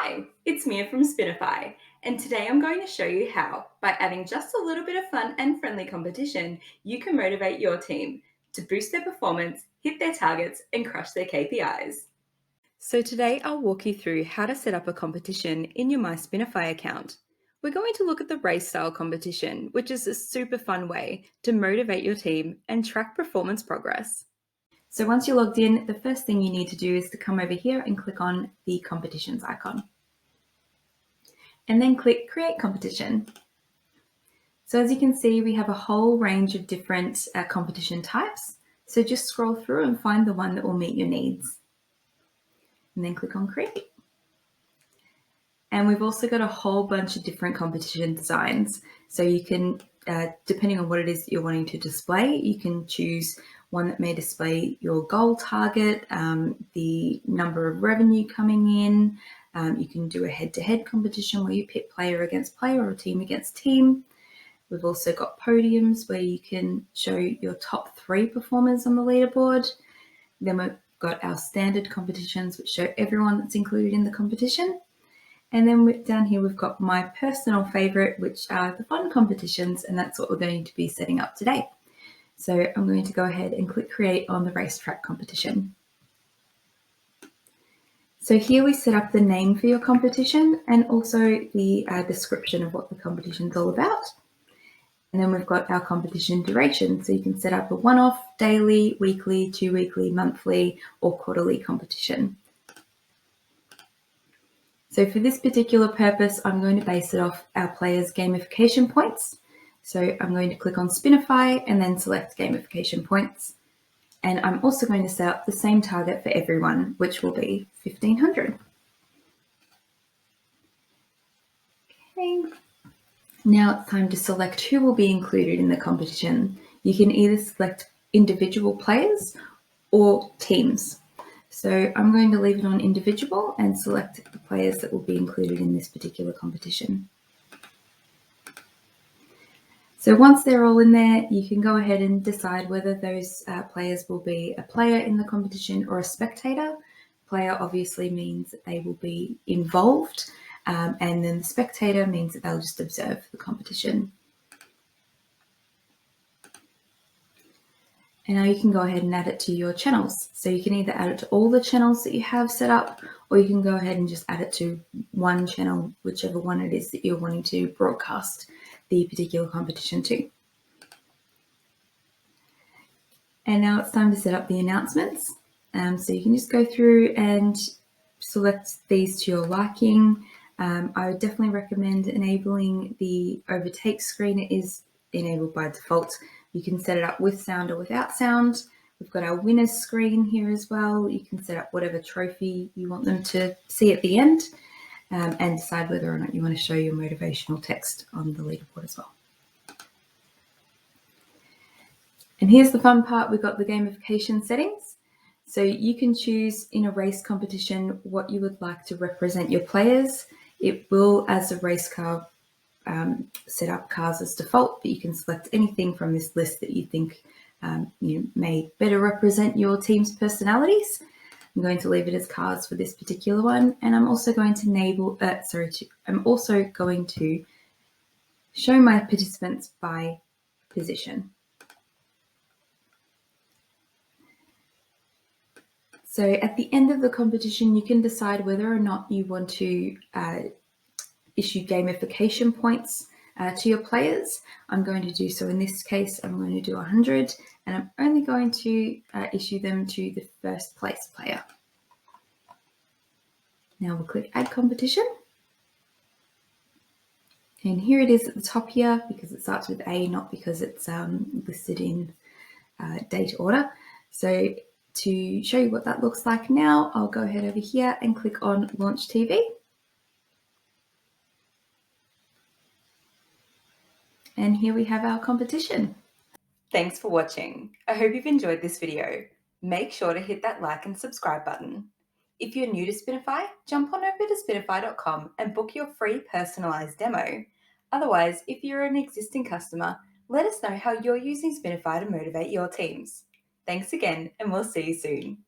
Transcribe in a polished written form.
Hi, it's Mia from Spinify, and today I'm going to show you how, by adding just a little bit of fun and friendly competition, you can motivate your team to boost their performance, hit their targets, and crush their KPIs. So today I'll walk you through how to set up a competition in your My Spinify account. We're going to look at the race style competition, which is a super fun way to motivate your team and track performance progress. So once you're logged in, the first thing you need to do is to come over here and click on the competitions icon. And then click Create Competition. So as you can see, we have a whole range of different competition types. So just scroll through and find the one that will meet your needs. And then click on Create. And we've also got a whole bunch of different competition designs. So you can, depending on what it is that you're wanting to display, you can choose one that may display your goal target, the number of revenue coming in. You can do a head-to-head competition where you pit player against player or team against team. We've also got podiums where you can show your top 3 performers on the leaderboard. Then we've got our standard competitions, which show everyone that's included in the competition. And then down here, we've got my personal favorite, which are the fun competitions, and that's what we're going to be setting up today. So I'm going to go ahead and click Create on the racetrack competition. So here we set up the name for your competition and also the description of what the competition is all about. And then we've got our competition duration. So you can set up a one-off, daily, weekly, 2-weekly, monthly, or quarterly competition. So for this particular purpose, I'm going to base it off our players' gamification points. So I'm going to click on Spinify and then select gamification points. And I'm also going to set up the same target for everyone, which will be 1500. Okay. Now it's time to select who will be included in the competition. You can either select individual players or teams. So I'm going to leave it on individual and select the players that will be included in this particular competition. So once they're all in there, you can go ahead and decide whether those players will be a player in the competition or a spectator. Player obviously means that they will be involved, and then the spectator means that they'll just observe the competition. And now you can go ahead and add it to your channels. So you can either add it to all the channels that you have set up, or you can go ahead and just add it to one channel, whichever one it is that you're wanting to broadcast the particular competition to. And now it's time to set up the announcements. So you can just go through and select these to your liking. I would definitely recommend enabling the overtake screen. It is enabled by default. You can set it up with sound or without sound. We've got our winners screen here as well. You can set up whatever trophy you want them to see at the end, and decide whether or not you want to show your motivational text on the leaderboard as well. And here's the fun part. We've got the gamification settings. So you can choose in a race competition what you would like to represent your players. It will, as a race car, set up cars as default, but you can select anything from this list that you think may better represent your team's personalities. I'm going to leave it as cars for this particular one, and I'm also going to I'm also going to show my participants by position. So at the end of the competition, you can decide whether or not you want to issue gamification points to your players. I'm going to do so in this case. I'm going to do 100, and I'm only going to issue them to the first place player. Now we'll click Add Competition. And here it is at the top here, because it starts with A, not because it's listed in date order. So to show you what that looks like now, I'll go ahead over here and click on Launch TV. And here we have our competition. Thanks for watching. I hope you've enjoyed this video. Make sure to hit that like and subscribe button. If you're new to Spinify, jump on over to spinify.com and book your free personalized demo. Otherwise, if you're an existing customer, let us know how you're using Spinify to motivate your teams. Thanks again, and we'll see you soon.